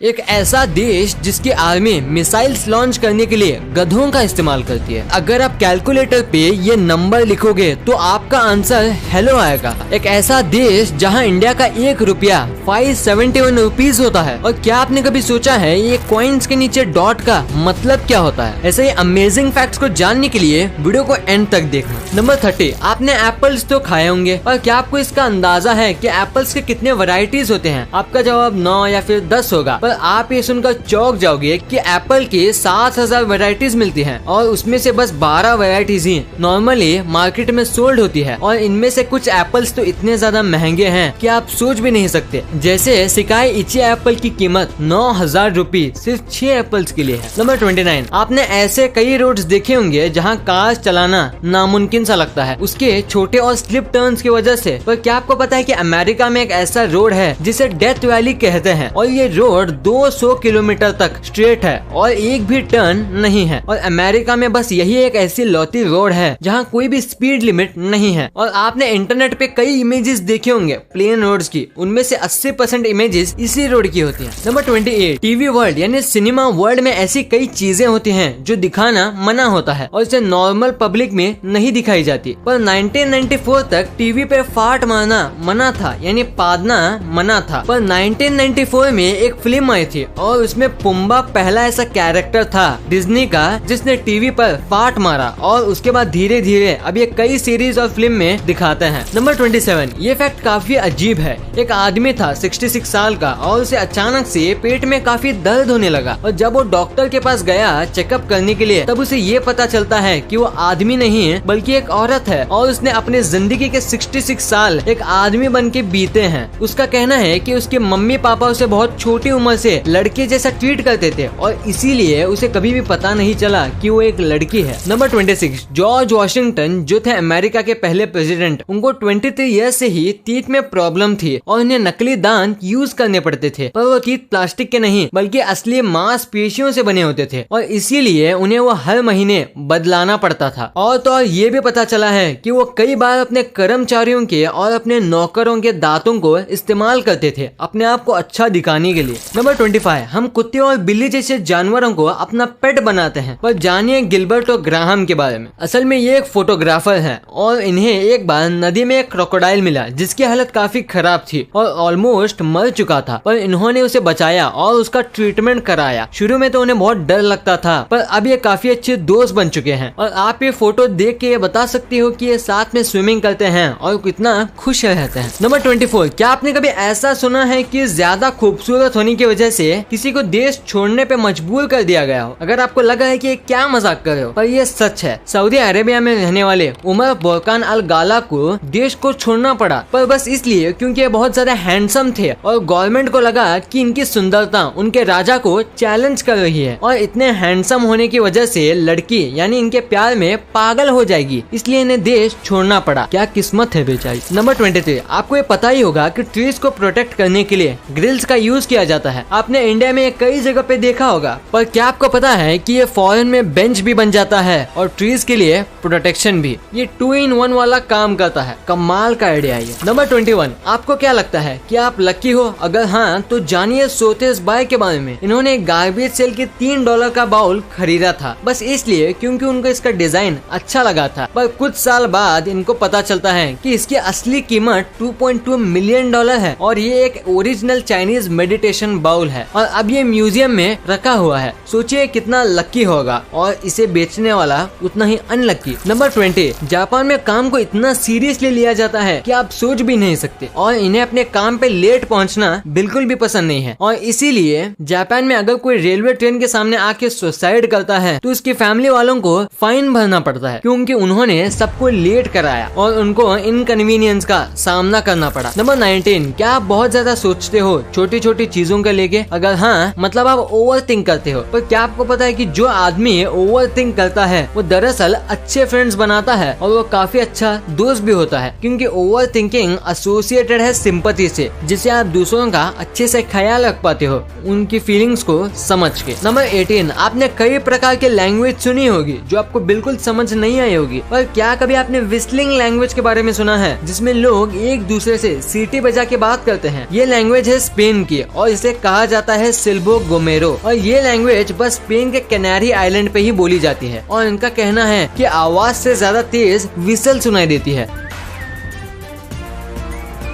एक ऐसा देश जिसकी आर्मी मिसाइल्स लॉन्च करने के लिए गधों का इस्तेमाल करती है। अगर आप कैलकुलेटर पे ये नंबर लिखोगे तो आपका आंसर हेलो आएगा। एक ऐसा देश जहां इंडिया का 1 रुपया 571 रुपीज होता है। और क्या आपने कभी सोचा है ये कॉइन्स के नीचे डॉट का मतलब क्या होता है? ऐसे ही अमेजिंग फैक्ट्स को जानने के लिए वीडियो को एंड तक देखना। नंबर 30, आपने एप्पल्स तो खाए होंगे, और क्या आपको इसका अंदाजा है कि एप्पल्स के कितने वैरायटीज होते हैं? आपका जवाब 9 या फिर 10 होगा, पर आप ये सुनकर चौंक जाओगे कि एप्पल की 7000 वैरायटीज मिलती हैं और उसमें से बस 12 वैरायटीज ही नॉर्मली मार्केट में सोल्ड होती है। और इनमें से कुछ एप्पल्स तो इतने ज्यादा महंगे हैं कि आप सोच भी नहीं सकते। जैसे सिकाई इची एप्पल की कीमत 9000 रुपए सिर्फ 6 एप्पल्स के लिए है। नंबर 29, आपने ऐसे कई रोड्स देखे होंगे जहाँ कार चलाना नामुमकिन सा लगता है उसके छोटे और स्लिप टर्न्स की वजह से। पर क्या आपको पता है कि अमेरिका में एक ऐसा रोड है जिसे डेथ वैली कहते हैं, और ये रोड 200 किलोमीटर तक स्ट्रेट है और एक भी टर्न नहीं है। और अमेरिका में बस यही एक ऐसी लौती रोड है जहाँ कोई भी स्पीड लिमिट नहीं है। और आपने इंटरनेट पे कई इमेजेस देखे होंगे प्लेन रोड्स की, उनमें से 80% इमेजेस इसी रोड की होती हैं। नंबर 28, टीवी वर्ल्ड यानी सिनेमा वर्ल्ड में ऐसी कई चीजें होती हैं जो दिखाना मना होता है और इसे नॉर्मल पब्लिक में नहीं दिखाई जाती। पर 1994 तक टीवी पे फाट मारना मना था, यानी पादना मना था। पर 1994 में एक फिल्म आई थी और उसमें पुम्बा पहला ऐसा कैरेक्टर था डिज्नी का जिसने टीवी पर फाट मारा, और उसके बाद धीरे धीरे अब ये कई सीरीज और फिल्म में दिखाते हैं। नंबर 27, ये फैक्ट काफी अजीब है। एक आदमी था 66 साल का और उसे अचानक से पेट में काफी दर्द होने लगा, और जब वो डॉक्टर के पास गया चेकअप करने के लिए तब उसे ये पता चलता है कि वो आदमी नहीं है बल्कि एक औरत है, और उसने अपने जिंदगी के 66 साल एक आदमी बन के बीते हैं। उसका कहना है कि उसके मम्मी पापा उसे बहुत छोटी उम्र से लड़के जैसा ट्रीट करते थे और इसीलिए उसे कभी भी पता नहीं चला कि वो एक लड़की है। नंबर 26, जॉर्ज वॉशिंगटन जो थे अमेरिका के पहले प्रेसिडेंट, उनको 23 ईयर्स से ही टीथ में प्रॉब्लम थी और उन्हें नकली दांत यूज करने पड़ते थे। पर वो टीथ प्लास्टिक के नहीं बल्कि असली मांसपेशियों से बने होते थे और इसीलिए उन्हें वो हर महीने बदलाना पड़ता था। और तो और ये भी पता चला है कि वो कई बार अपने कर्मचारियों के और अपने नौकरों के दांतों को इस्तेमाल करते थे अपने आप को अच्छा दिखाने के लिए। नंबर 25, हम कुत्ते और बिल्ली जैसे जानवरों को अपना पेट बनाते हैं। पर जानिए गिलबर्ट और ग्राहम के बारे में। असल में ये एक फोटोग्राफर है और इन्हें एक बार नदी में एक क्रोकोडाइल मिला जिसकी हालत काफी खराब थी और ऑलमोस्ट मर चुका था, पर इन्होंने उसे बचाया और उसका ट्रीटमेंट कराया। शुरू में तो उन्हें बहुत डर लगता था, पर अब ये काफी अच्छे दोस्त बन चुके हैं। और आप ये फोटो देख के ये बता सकती हो कि ये साथ में स्विमिंग करते हैं और कितना खुश रहते हैं। नंबर 24, क्या आपने कभी ऐसा सुना है कि ज्यादा खूबसूरत होने की वजह से किसी को देश छोड़ने पे मजबूर कर दिया गया हो? अगर आपको लगा है कि ये क्या मजाक कर रहे हो, पर ये सच है। सऊदी अरेबिया में रहने वाले उमर बोरकान अल गाला को देश को छोड़ना पड़ा, पर बस इसलिए क्योंकि ये बहुत ज्यादा हैंडसम थे और गवर्नमेंट को लगा कि इनकी सुंदरता उनके राजा को चैलेंज कर रही है और इतने हैंडसम होने की वजह से लड़की यानी इनके प्यार में पागल हो जाएगी, इसलिए इन्हें देश छोड़ना पड़ा। क्या किस्मत है बेचारी। नंबर 23, आपको ये पता ही होगा कि ट्रीज को प्रोटेक्ट करने के लिए ग्रिल्स का यूज किया जाता है। आपने इंडिया में कई जगह पे देखा होगा, पर क्या आपको पता है कि ये फॉरेन में बेंच भी बन जाता है और ट्रीज के लिए प्रोटेक्शन भी। ये 2 in 1 वाला काम करता है। कमाल का आइडिया है। नंबर 21, आपको क्या लगता है कि आप लकी हो? अगर हाँ तो जानिए सोतेस बाय के बारे में। इन्होंने गार्बेज सेल के $3 का बाउल खरीदा था बस इसलिए क्योंकि उनको इसका डिजाइन अच्छा लगा था, पर कुछ साल बाद इनको पता चलता है कि इसकी असली कीमत $2.2 मिलियन है और ये एक ओरिजिनल चाइनीज मेडिटेशन बाउल है और अब ये म्यूजियम में रखा हुआ है। सोचिए कितना लकी होगा, और इसे बेचने वाला उतना ही अनलकी। नंबर 20, जापान में काम को इतना सीरियसली लिया जाता है कि आप सोच भी नहीं सकते, और इन्हें अपने काम पे लेट पहुंचना बिल्कुल भी पसंद नहीं है। और इसीलिए जापान में अगर कोई रेलवे ट्रेन के सामने आके सुसाइड करता है तो उसकी फैमिली वालों को फाइन भरना पड़ता है क्योंकि उन्होंने सबको लेट कराया और उनको इनकन्वीनियंस का सामना करना पड़ा। नंबर 19, क्या आप बहुत ज्यादा सोचते हो छोटी छोटी चीजों को लेके? अगर हाँ मतलब आप ओवर थिंक करते हो, पर क्या आपको पता है कि जो आदमी ओवर थिंक करता है वो दरअसल अच्छे फ्रेंड्स बनाता है और वो काफी अच्छा दोस्त भी होता है, क्योंकि ओवर थिंकिंग एसोसिएटेड है सिंपैथी से, जिससे आप दूसरों का अच्छे से ख्याल रख पाते हो उनकी फीलिंग्स को समझ के। नंबर 18, आपने कई प्रकार के लैंग्वेज सुनी होगी जो आपको बिल्कुल समझ नहीं आई होगी, पर क्या कभी आपने विस्लिंग लैंग्वेज के बारे में सुना है जिसमें लोग एक दूसरे से सीटी बजा के बात करते हैं? ये लैंग्वेज है स्पेन की और इसे कहा जाता है सिल्बो गोमेरो और ये लैंग्वेज बस स्पेन के कैनारी आइलैंड पे ही बोली जाती है और इनका कहना है कि आवाज से ज्यादा तेज विसल सुनाई देती है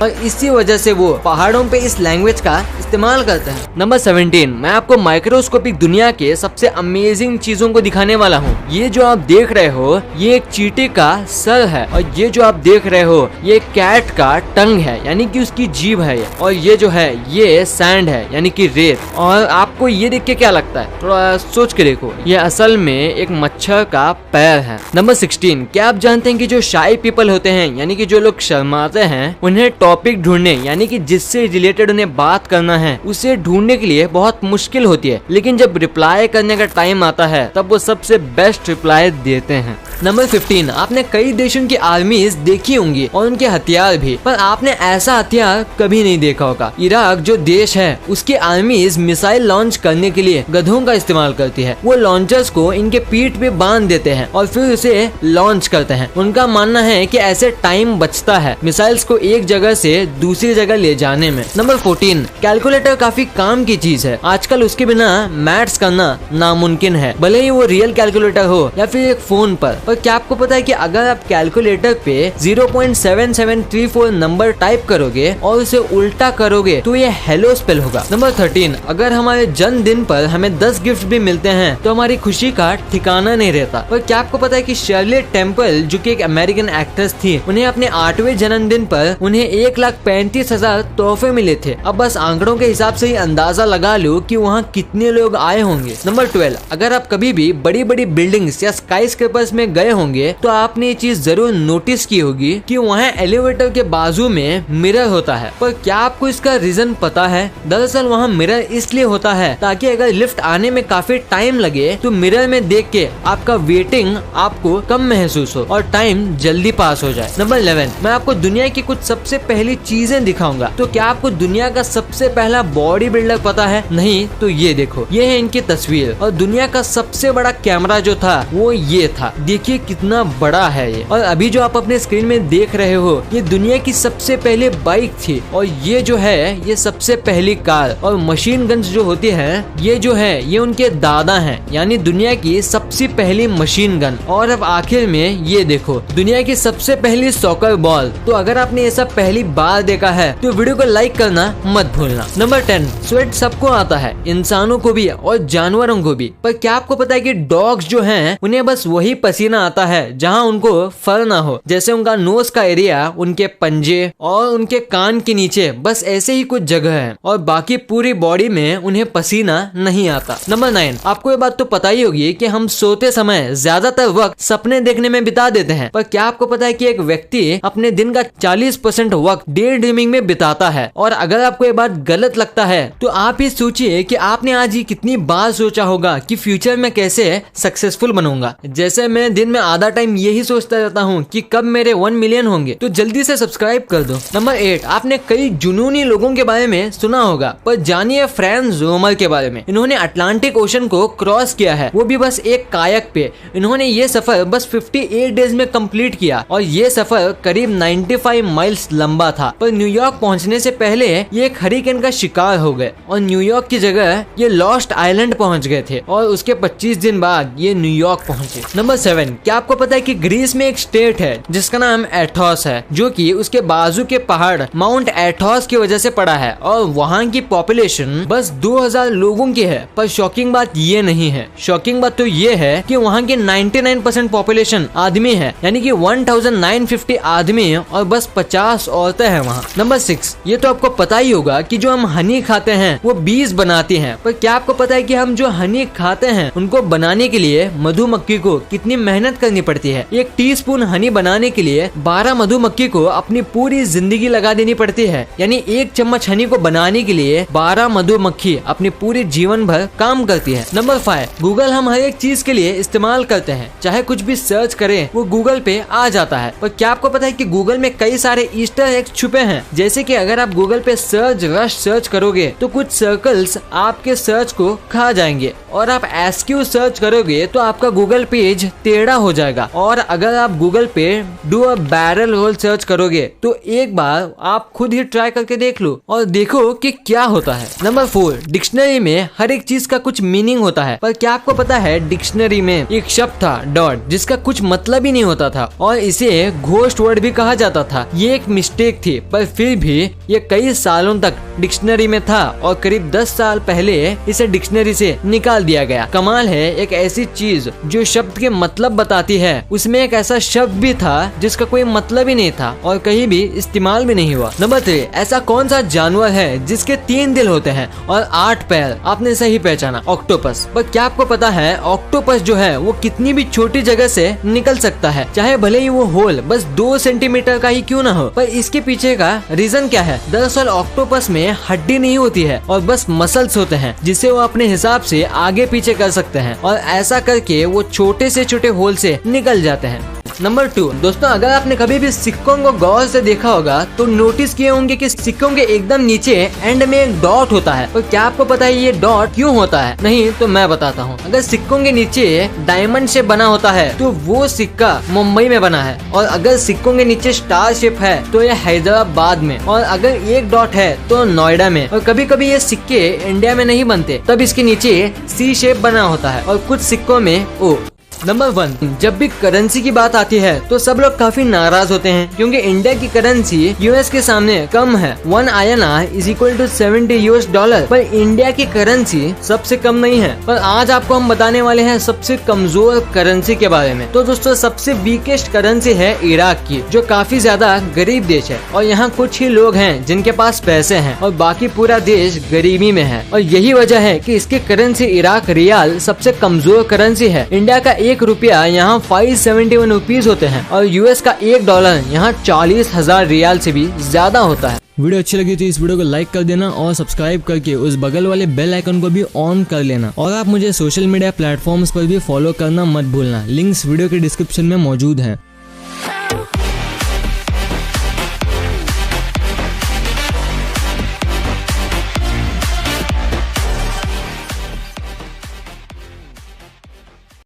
और इसी वजह से वो पहाड़ों पे इस लैंग्वेज का इस्तेमाल करते हैं। नंबर 17, मैं आपको माइक्रोस्कोपिक दुनिया के सबसे अमेजिंग चीजों को दिखाने वाला हूँ। ये जो आप देख रहे हो ये एक चींटी का सर है और ये जो आप देख रहे हो ये एक कैट का टंग है यानी कि उसकी जीभ है और ये जो है ये सैंड है यानी कि रेत। और आपको ये देख के क्या लगता है, थोड़ा सोच के देखो, ये असल में एक मच्छर का पैर है। नंबर 16, क्या आप जानते हैं कि जो शाई पीपल होते हैं यानी कि जो लोग शर्माते हैं उन्हें टॉपिक ढूंढने यानी कि जिससे रिलेटेड उन्हें बात करना है उसे ढूंढने के लिए बहुत मुश्किल होती है, लेकिन जब रिप्लाई करने का टाइम आता है तब वो सबसे बेस्ट रिप्लाई देते हैं। नंबर 15, आपने कई देशों की आर्मीज देखी होंगी और उनके हथियार भी, पर आपने ऐसा हथियार कभी नहीं देखा होगा। इराक जो देश है उसकी आर्मीज मिसाइल लॉन्च करने के लिए गधों का इस्तेमाल करती है। वो लॉन्चर्स को इनके पीठ पे बांध देते हैं और फिर उसे लॉन्च करते हैं। उनका मानना है कि ऐसे टाइम बचता है मिसाइल्स को एक जगह से दूसरी जगह ले जाने में। नंबर 14, कैलकुलेटर काफी काम की चीज है। आजकल उसके बिना मैथ्स करना नामुमकिन है, भले ही वो रियल कैलकुलेटर हो या फिर एक फोन पर। और क्या आपको पता है कि अगर आप कैलकुलेटर पे 0.7734 नंबर टाइप करोगे और उसे उल्टा करोगे तो ये हेलो स्पेल होगा। नंबर 13, अगर हमारे जन्मदिन पर हमें 10 गिफ्ट भी मिलते हैं तो हमारी खुशी का ठिकाना नहीं रहता। और क्या आपको पता है कि शर्ली टेम्पल जो कि एक अमेरिकन एक्ट्रेस थी, उन्हें अपने 8वें जन्मदिन पर उन्हें 1,35,000 तोहफे मिले थे। अब बस आंकड़ों के हिसाब से ही अंदाजा लगा लो कि वहाँ कितने लोग आए होंगे। नंबर 12, अगर आप कभी भी बड़ी बड़ी बिल्डिंग्स या स्काई स्क्रेपर्स में गए होंगे तो आपने ये चीज जरूर नोटिस की होगी कि वहाँ एलिवेटर के बाजू में मिरर होता है। पर क्या आपको इसका रीजन पता है? दरअसल वहाँ मिरर इसलिए होता है ताकि अगर लिफ्ट आने में काफी टाइम लगे तो मिरर में देख के आपका वेटिंग आपको कम महसूस हो और टाइम जल्दी पास हो जाए। नंबर 11, मैं आपको दुनिया की कुछ सबसे पहली चीजें दिखाऊंगा। तो क्या आपको दुनिया का सबसे पहला बॉडी बिल्डर पता है? नहीं तो ये देखो, ये है इनकी तस्वीर। और दुनिया का सबसे बड़ा कैमरा जो था वो ये था। देखिए कितना बड़ा है ये। और अभी जो आप अपने स्क्रीन में देख रहे हो ये दुनिया की सबसे पहले बाइक थी और ये जो है ये सबसे पहली कार। और मशीन गन्स जो होती है ये जो है ये उनके दादा हैं, यानी दुनिया की सबसे पहली मशीन गन। और अब आखिर में ये देखो दुनिया की सबसे पहली सॉकर बॉल। तो अगर आपने ये सब पहली बार देखा है तो वीडियो को लाइक करना मत भूलना। नंबर 10, स्वेट सबको आता है, इंसानों को भी और जानवरों को भी। पर क्या आपको पता है कि डॉग्स जो हैं उन्हें बस वही पसीना आता है जहां उनको फर ना हो, जैसे उनका नोज का एरिया, उनके पंजे और उनके कान के नीचे, बस ऐसे ही कुछ जगह है और बाकी पूरी बॉडी में उन्हें पसीना नहीं आता। नंबर 9, आपको ये बात तो पता ही होगी कि हम सोते समय ज्यादातर वक्त सपने देखने में बिता देते हैं। पर क्या आपको पता है कि एक व्यक्ति अपने दिन का 40% वक्त डे ड्रीमिंग में बिताता है? और अगर आपको ये बात गलत लगता है तो आप ही सोचिए कि आपने आज ही कितनी बार सोचा होगा कि फ्यूचर में कैसे सक्सेसफुल बनूंगा। जैसे मैं दिन में आधा टाइम यही सोचता रहता हूँ कि कब मेरे 1 मिलियन होंगे, तो जल्दी से सब्सक्राइब कर दो। नंबर 8, आपने कई जुनूनी लोगों के बारे में सुना होगा, पर जानिए फ्रांज रोमर के बारे में। इन्होंने अटलांटिक ओशन को क्रॉस किया है, वो भी बस एक कायक पे। इन्होंने ये सफर बस 58 डेज में कंप्लीट किया और ये सफर करीब 95 माइल्स लंबा था। पर न्यूयॉर्क पहुंचने से पहले ये एक हरिकेन का शिकार हो गए और न्यूयॉर्क की जगह ये लॉस्ट आइलैंड पहुंच गए थे और उसके 25 दिन बाद ये न्यूयॉर्क पहुंचे। नंबर 7, क्या आपको पता है कि ग्रीस में एक स्टेट है जिसका नाम एथोस है, जो कि उसके बाजू के पहाड़ माउंट एथोस की वजह से पड़ा है और वहाँ की पॉपुलेशन बस 2000 लोगों की है। पर शॉकिंग बात ये नहीं है, शॉकिंग बात तो ये है कि वहाँ की 99% पॉपुलेशन आदमी है, यानी कि 1950 आदमी और बस 50 औरतें हैं वहाँ। नंबर 6, ये तो आपको पता ही होगा कि जो हम हनी खाते हैं वो बीज बनाती हैं। पर क्या आपको पता है कि हम जो हनी खाते हैं उनको बनाने के लिए मधुमक्खी को कितनी मेहनत करनी पड़ती है? एक टीस्पून हनी बनाने के लिए 12 मधुमक्खी को अपनी पूरी जिंदगी लगा देनी पड़ती है, यानी 1 चम्मच हनी को बनाने के लिए 12 मधुमक्खी अपनी पूरी जीवन भर काम करती है। नंबर 5, गूगल हम हर एक चीज के लिए इस्तेमाल करते हैं, चाहे कुछ भी सर्च करें वो गूगल पे आ जाता है। पर क्या आपको पता है कि गूगल में कई सारे ईस्टर एक छुपे हैं। जैसे कि अगर आप गूगल पे सर्च रश सर्च करोगे तो कुछ सर्कल्स आपके सर्च को खा जाएंगे, और आप एसक्यू सर्च करोगे तो आपका गूगल पेज टेढ़ा हो जाएगा। और अगर आप गूगल पे do a barrel roll search करोगे तो एक बार आप खुद ही ट्राई करके देख लो और देखो कि क्या होता है। नंबर 4, डिक्शनरी में हर एक चीज का कुछ मीनिंग होता है, पर क्या आपको पता है डिक्शनरी में एक शब्द था डॉट, जिसका कुछ मतलब ही नहीं होता था और इसे घोस्ट वर्ड भी कहा जाता था। ये एक मिस्टेक थी, पर फिर भी ये कई सालों तक डिक्शनरी में था और करीब 10 साल पहले इसे डिक्शनरी से निकाल दिया गया। कमाल है, एक ऐसी चीज जो शब्द के मतलब बताती है, उसमें एक ऐसा शब्द भी था जिसका कोई मतलब ही नहीं था और कहीं भी इस्तेमाल भी नहीं हुआ। नंबर 3, ऐसा कौन सा जानवर है जिसके 3 दिल होते हैं और 8 पैर? आपने सही पहचाना, ऑक्टोपस। पर क्या आपको पता है ऑक्टोपस जो है वो कितनी भी छोटी जगह से निकल सकता है, चाहे भले ही वो होल बस 2 सेंटीमीटर का ही क्यों ना हो। पर इसके पीछे का रीजन क्या है? दरअसल ऑक्टोपस में हड्डी नहीं होती है और बस मसल्स होते हैं, जिसे वो अपने हिसाब से आगे पीछे कर सकते हैं और ऐसा करके वो छोटे से छोटे होल से निकल जाते हैं। नंबर 2, दोस्तों अगर आपने कभी भी सिक्कों को गौर से देखा होगा तो नोटिस किए होंगे कि सिक्कों के एकदम नीचे एंड में एक डॉट होता है। और क्या आपको पता है ये डॉट क्यों होता है? नहीं तो मैं बताता हूँ। अगर सिक्कों के नीचे डायमंड शेप बना होता है तो वो सिक्का मुंबई में बना है, और अगर सिक्कों के नीचे स्टार शेप है तो ये हैदराबाद में, और अगर एक डॉट है तो नोएडा में। और कभी कभी ये सिक्के इंडिया में नहीं बनते, तब इसके नीचे सी शेप बना होता है और कुछ सिक्कों में ओ। नंबर 1, जब भी करेंसी की बात आती है तो सब लोग काफी नाराज होते हैं क्योंकि इंडिया की करेंसी यूएस के सामने कम है। 1 INR इज इक्वल टू $70, पर इंडिया की करेंसी सबसे कम नहीं है। पर आज आपको हम बताने वाले हैं सबसे कमजोर करेंसी के बारे में। तो दोस्तों सबसे वीकेस्ट करेंसी है इराक की, जो काफी ज्यादा गरीब देश है और यहाँ कुछ ही लोग हैं जिनके पास पैसे हैं और बाकी पूरा देश गरीबी में है। और यही वजह है कि इसकी करेंसी इराक रियाल सबसे कमजोर करेंसी है। इंडिया का 1 रुपया यहाँ 571 रुपीज होते हैं और यूएस का $1 यहाँ 40,000 रियाल से भी ज्यादा होता है। वीडियो अच्छी लगी तो इस वीडियो को लाइक कर देना और सब्सक्राइब करके उस बगल वाले बेल आइकन को भी ऑन कर लेना। और आप मुझे सोशल मीडिया प्लेटफॉर्म्स पर भी फॉलो करना मत भूलना। लिंक्स वीडियो के डिस्क्रिप्शन में मौजूद हैं।